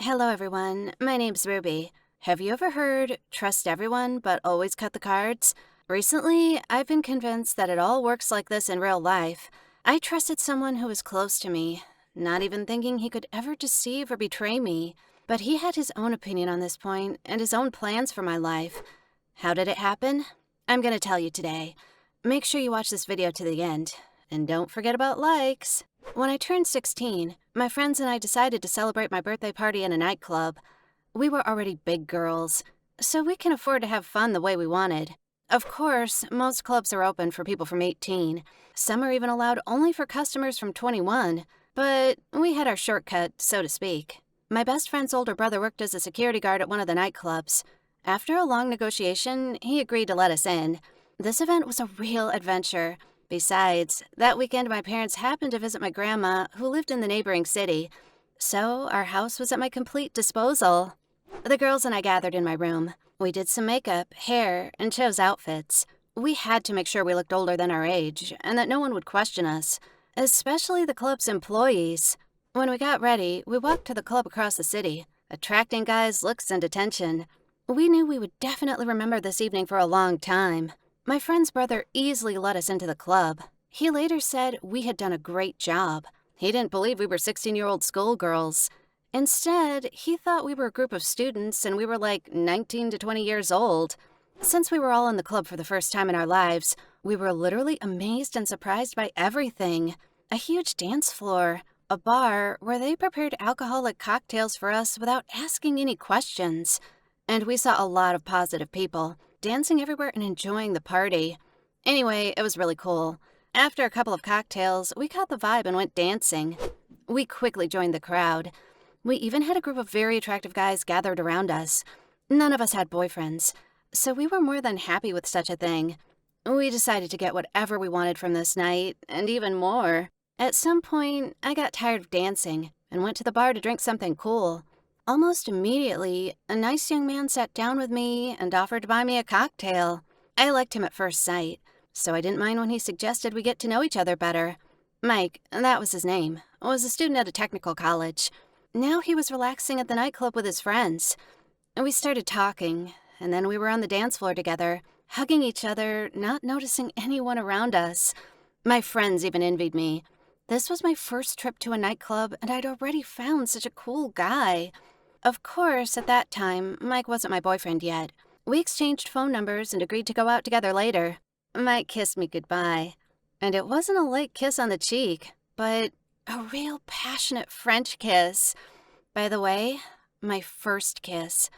Hello, everyone. My name's Ruby. Have you ever heard trust everyone but always cut the cards? Recently, I've been convinced that it all works like this in real life. I trusted someone who was close to me, not even thinking he could ever deceive or betray me. But he had his own opinion on this point and his own plans for my life. How did it happen? I'm gonna tell you today. Make sure you watch this video to the end. And don't forget about likes. When I turned 16, my friends and I decided to celebrate my birthday party in a nightclub. We were already big girls, so we can afford to have fun the way we wanted. Of course, most clubs are open for people from 18. Some are even allowed only for customers from 21, but we had our shortcut, so to speak. My best friend's older brother worked as a security guard at one of the nightclubs. After a long negotiation, he agreed to let us in. This event was a real adventure. Besides, that weekend my parents happened to visit my grandma, who lived in the neighboring city, so our house was at my complete disposal. The girls and I gathered in my room. We did some makeup, hair, and chose outfits. We had to make sure we looked older than our age, and that no one would question us, especially the club's employees. When we got ready, we walked to the club across the city, attracting guys' looks and attention. We knew we would definitely remember this evening for a long time. My friend's brother easily let us into the club. He later said we had done a great job. He didn't believe we were 16-year-old schoolgirls. Instead, he thought we were a group of students and we were like 19 to 20 years old. Since we were all in the club for the first time in our lives, we were literally amazed and surprised by everything. A huge dance floor, a bar where they prepared alcoholic cocktails for us without asking any questions. And we saw a lot of positive people, dancing everywhere and enjoying the party. Anyway, it was really cool. After a couple of cocktails, we caught the vibe and went dancing. We quickly joined the crowd. We even had a group of very attractive guys gathered around us. None of us had boyfriends, so we were more than happy with such a thing. We decided to get whatever we wanted from this night, and even more. At some point, I got tired of dancing and went to the bar to drink something cool. Almost immediately, a nice young man sat down with me and offered to buy me a cocktail. I liked him at first sight, so I didn't mind when he suggested we get to know each other better. Mike, that was his name, was a student at a technical college. Now he was relaxing at the nightclub with his friends. We started talking, and then we were on the dance floor together, hugging each other, not noticing anyone around us. My friends even envied me. This was my first trip to a nightclub, and I'd already found such a cool guy. Of course, at that time, Mike wasn't my boyfriend yet. We exchanged phone numbers and agreed to go out together later. Mike kissed me goodbye. And it wasn't a light kiss on the cheek, but a real passionate French kiss. By the way, my first kiss.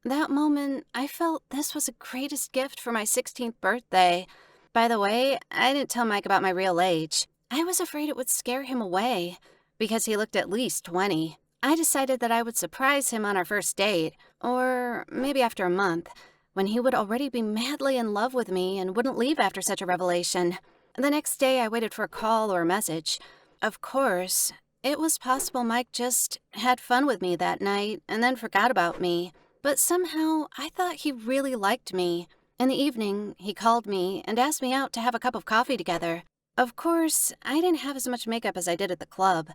That moment, I felt this was the greatest gift for my 16th birthday. By the way, I didn't tell Mike about my real age. I was afraid it would scare him away, because he looked at least 20. I decided that I would surprise him on our first date, or maybe after a month, when he would already be madly in love with me and wouldn't leave after such a revelation. The next day, I waited for a call or a message. Of course, it was possible Mike just had fun with me that night and then forgot about me. But somehow, I thought he really liked me. In the evening, he called me and asked me out to have a cup of coffee together. Of course, I didn't have as much makeup as I did at the club.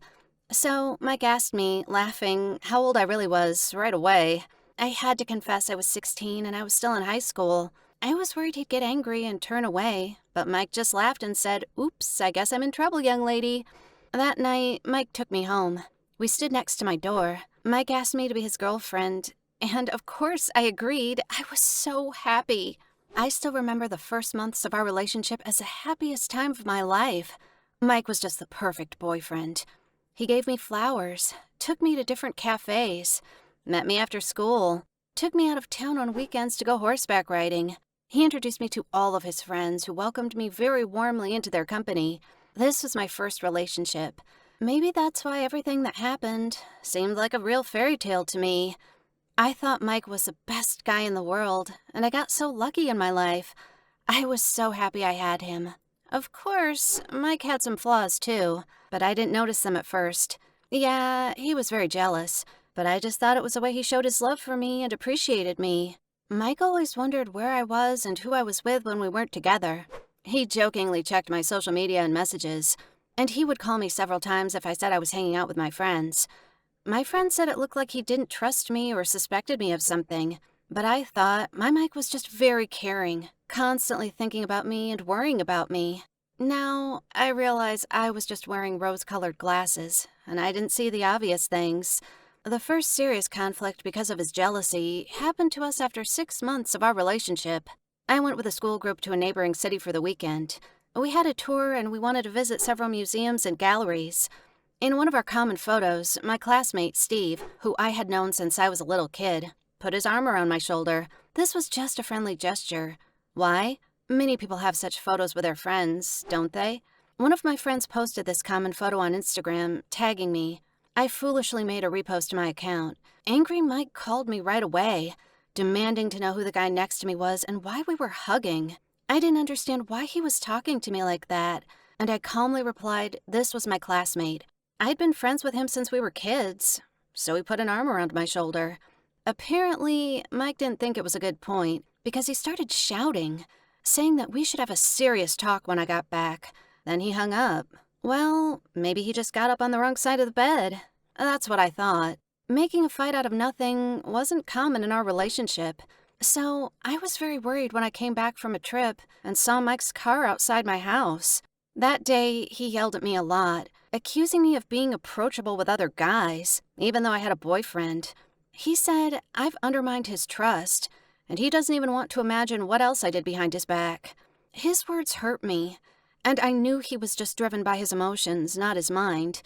So Mike asked me, laughing, how old I really was right away. I had to confess I was 16 and I was still in high school. I was worried he'd get angry and turn away, but Mike just laughed and said, "Oops, I guess I'm in trouble, young lady." That night, Mike took me home. We stood next to my door. Mike asked me to be his girlfriend, and of course I agreed. I was so happy. I still remember the first months of our relationship as the happiest time of my life. Mike was just the perfect boyfriend. He gave me flowers, took me to different cafes, met me after school, took me out of town on weekends to go horseback riding. He introduced me to all of his friends who welcomed me very warmly into their company. This was my first relationship. Maybe that's why everything that happened seemed like a real fairy tale to me. I thought Mike was the best guy in the world, and I got so lucky in my life. I was so happy I had him. Of course, Mike had some flaws too, but I didn't notice them at first. Yeah, he was very jealous, but I just thought it was the way he showed his love for me and appreciated me. Mike always wondered where I was and who I was with when we weren't together. He jokingly checked my social media and messages, and he would call me several times if I said I was hanging out with my friends. My friend said it looked like he didn't trust me or suspected me of something, but I thought my Mike was just very caring, constantly thinking about me and worrying about me. Now, I realize I was just wearing rose-colored glasses, and I didn't see the obvious things. The first serious conflict because of his jealousy happened to us after 6 months of our relationship. I went with a school group to a neighboring city for the weekend. We had a tour and we wanted to visit several museums and galleries. In one of our common photos, my classmate, Steve, who I had known since I was a little kid, put his arm around my shoulder. This was just a friendly gesture. Why? Many people have such photos with their friends, don't they? One of my friends posted this common photo on Instagram, tagging me. I foolishly made a repost to my account. Angry Mike called me right away, demanding to know who the guy next to me was and why we were hugging. I didn't understand why he was talking to me like that, and I calmly replied this was my classmate. I'd been friends with him since we were kids, so he put an arm around my shoulder. Apparently, Mike didn't think it was a good point because he started shouting, saying that we should have a serious talk when I got back. Then he hung up. Well, maybe he just got up on the wrong side of the bed. That's what I thought. Making a fight out of nothing wasn't common in our relationship. So I was very worried when I came back from a trip and saw Mike's car outside my house. That day, he yelled at me a lot, accusing me of being approachable with other guys, even though I had a boyfriend. He said I've undermined his trust, and he doesn't even want to imagine what else I did behind his back. His words hurt me, and I knew he was just driven by his emotions, not his mind.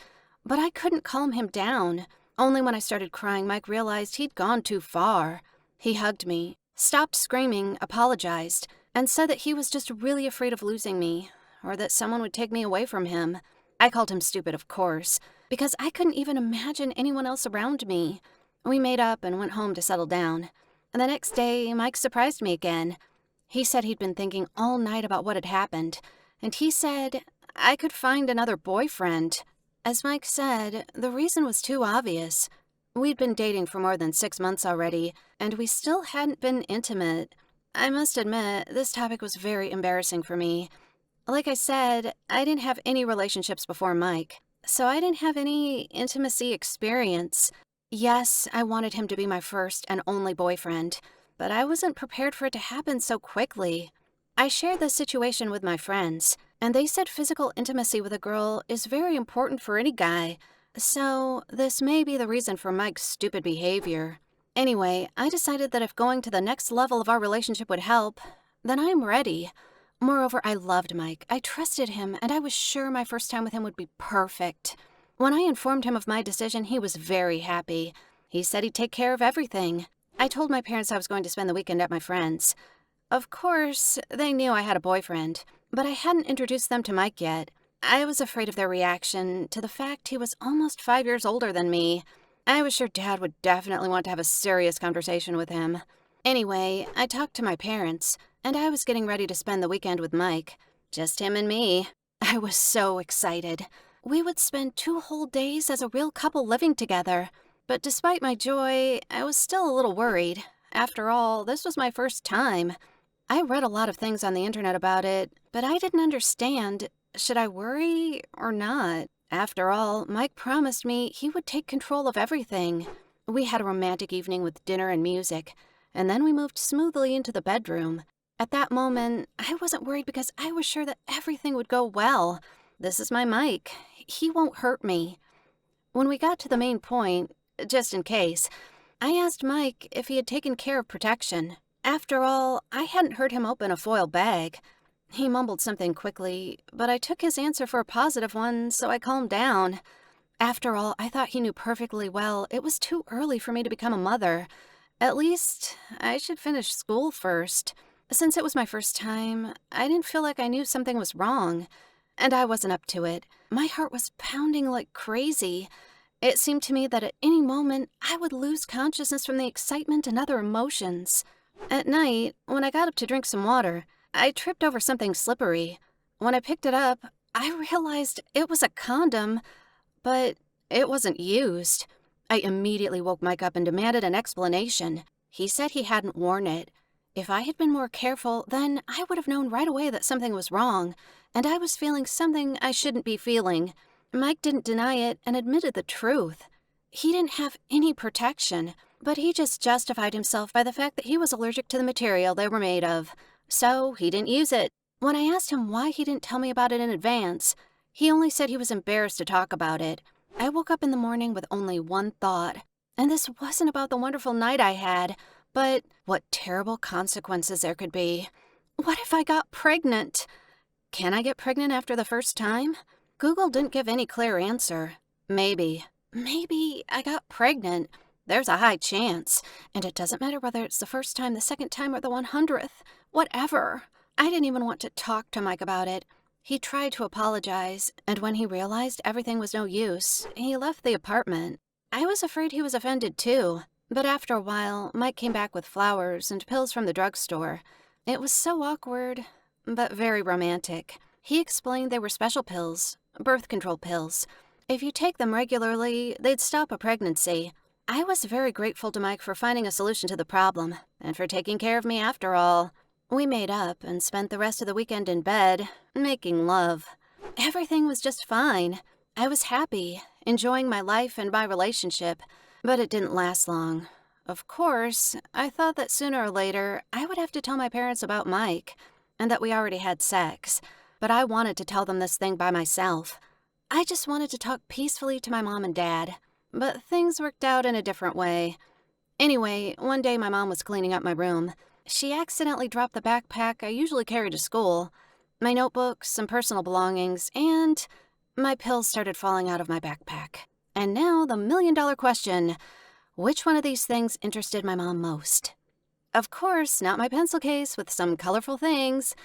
But I couldn't calm him down. Only when I started crying, Mike realized he'd gone too far. He hugged me, stopped screaming, apologized, and said that he was just really afraid of losing me, or that someone would take me away from him. I called him stupid, of course, because I couldn't even imagine anyone else around me. We made up and went home to settle down. And the next day, Mike surprised me again. He said he'd been thinking all night about what had happened, and he said I could find another boyfriend. As Mike said, the reason was too obvious. We'd been dating for more than 6 months already, and we still hadn't been intimate. I must admit, this topic was very embarrassing for me. Like I said, I didn't have any relationships before Mike, so I didn't have any intimacy experience. Yes, I wanted him to be my first and only boyfriend, but I wasn't prepared for it to happen so quickly. I shared this situation with my friends, and they said physical intimacy with a girl is very important for any guy, so this may be the reason for Mike's stupid behavior. Anyway, I decided that if going to the next level of our relationship would help, then I'm ready. Moreover, I loved Mike, I trusted him, and I was sure my first time with him would be perfect. When I informed him of my decision, he was very happy. He said he'd take care of everything. I told my parents I was going to spend the weekend at my friend's. Of course, they knew I had a boyfriend, but I hadn't introduced them to Mike yet. I was afraid of their reaction to the fact he was almost 5 years older than me. I was sure Dad would definitely want to have a serious conversation with him. Anyway, I talked to my parents, and I was getting ready to spend the weekend with Mike. Just him and me. I was so excited. We would spend 2 whole days as a real couple living together. But despite my joy, I was still a little worried. After all, this was my first time. I read a lot of things on the internet about it, but I didn't understand. Should I worry or not? After all, Mike promised me he would take control of everything. We had a romantic evening with dinner and music, and then we moved smoothly into the bedroom. At that moment, I wasn't worried because I was sure that everything would go well. This is my Mike. He won't hurt me. When we got to the main point, just in case, I asked Mike if he had taken care of protection. After all, I hadn't heard him open a foil bag. He mumbled something quickly, but I took his answer for a positive one, so I calmed down. After all, I thought he knew perfectly well it was too early for me to become a mother. At least, I should finish school first. Since it was my first time, I didn't feel like I knew something was wrong. And I wasn't up to it. My heart was pounding like crazy. It seemed to me that at any moment, I would lose consciousness from the excitement and other emotions. At night, when I got up to drink some water, I tripped over something slippery. When I picked it up, I realized it was a condom, but it wasn't used. I immediately woke Mike up and demanded an explanation. He said he hadn't worn it. If I had been more careful, then I would have known right away that something was wrong, and I was feeling something I shouldn't be feeling. Mike didn't deny it and admitted the truth. He didn't have any protection, but he just justified himself by the fact that he was allergic to the material they were made of. So he didn't use it. When I asked him why he didn't tell me about it in advance, he only said he was embarrassed to talk about it. I woke up in the morning with only one thought, and this wasn't about the wonderful night I had, but what terrible consequences there could be. What if I got pregnant? Can I get pregnant after the first time? Google didn't give any clear answer. Maybe I got pregnant. There's a high chance, and it doesn't matter whether it's the first time, the second time, or the 100th. Whatever. I didn't even want to talk to Mike about it. He tried to apologize, and when he realized everything was no use, he left the apartment. I was afraid he was offended too, but after a while, Mike came back with flowers and pills from the drugstore. It was so awkward, but very romantic. He explained they were special pills, birth control pills. If you take them regularly, they'd stop a pregnancy. I was very grateful to Mike for finding a solution to the problem, and for taking care of me after all. We made up and spent the rest of the weekend in bed, making love. Everything was just fine. I was happy, enjoying my life and my relationship, but it didn't last long. Of course, I thought that sooner or later I would have to tell my parents about Mike, and that we already had sex, but I wanted to tell them this thing by myself. I just wanted to talk peacefully to my mom and dad, but things worked out in a different way. Anyway, one day my mom was cleaning up my room. She accidentally dropped the backpack I usually carry to school, my notebooks, some personal belongings, and my pills started falling out of my backpack. And now the million-dollar question, which one of these things interested my mom most? Of course, not my pencil case with some colorful things,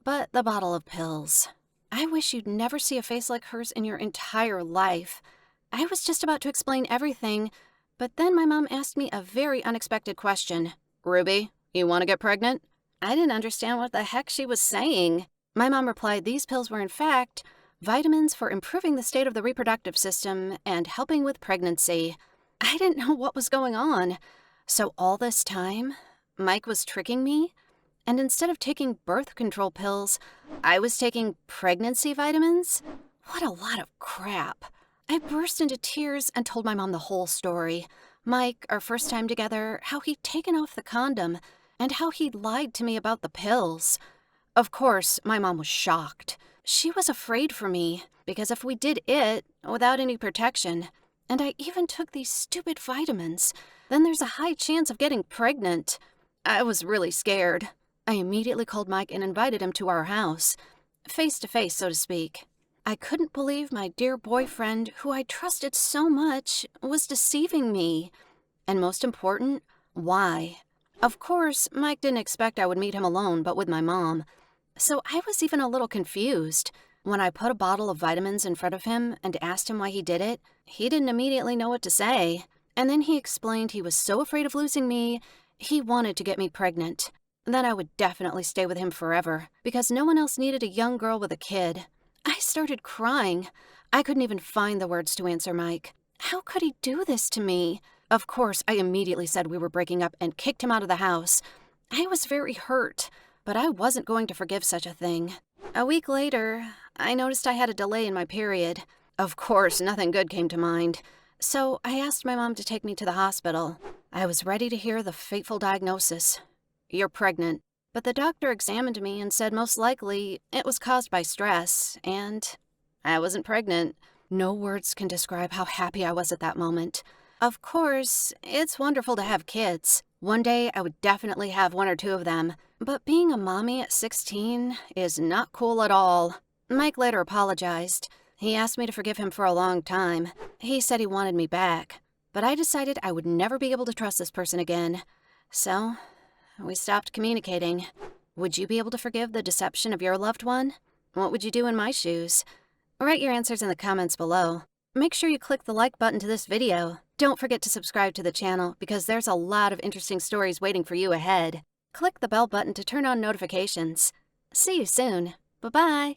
but the bottle of pills. I wish you'd never see a face like hers in your entire life. I was just about to explain everything, but then my mom asked me a very unexpected question. Ruby, you want to get pregnant? I didn't understand what the heck she was saying. My mom replied these pills were in fact vitamins for improving the state of the reproductive system and helping with pregnancy. I didn't know what was going on. So all this time, Mike was tricking me? And instead of taking birth control pills, I was taking pregnancy vitamins? What a lot of crap. I burst into tears and told my mom the whole story. Mike, our first time together, how he'd taken off the condom, and how he'd lied to me about the pills. Of course, my mom was shocked. She was afraid for me, because if we did it without any protection, and I even took these stupid vitamins, then there's a high chance of getting pregnant. I was really scared. I immediately called Mike and invited him to our house, face to face, so to speak. I couldn't believe my dear boyfriend, who I trusted so much, was deceiving me. And most important, why? Of course, Mike didn't expect I would meet him alone, but with my mom. So I was even a little confused. When I put a bottle of vitamins in front of him and asked him why he did it, he didn't immediately know what to say. And then he explained he was so afraid of losing me, he wanted to get me pregnant. Then I would definitely stay with him forever, because no one else needed a young girl with a kid. I started crying. I couldn't even find the words to answer Mike. How could he do this to me? Of course, I immediately said we were breaking up and kicked him out of the house. I was very hurt, but I wasn't going to forgive such a thing. A week later, I noticed I had a delay in my period. Of course, nothing good came to mind. So I asked my mom to take me to the hospital. I was ready to hear the fateful diagnosis. You're pregnant. But the doctor examined me and said most likely it was caused by stress, and I wasn't pregnant. No words can describe how happy I was at that moment. Of course, it's wonderful to have kids. One day I would definitely have one or two of them, but being a mommy at 16 is not cool at all. Mike later apologized. He asked me to forgive him for a long time. He said he wanted me back, but I decided I would never be able to trust this person again. So we stopped communicating. Would you be able to forgive the deception of your loved one? What would you do in my shoes? Write your answers in the comments below. Make sure you click the like button to this video. Don't forget to subscribe to the channel because there's a lot of interesting stories waiting for you ahead. Click the bell button to turn on notifications. See you soon. Bye-bye.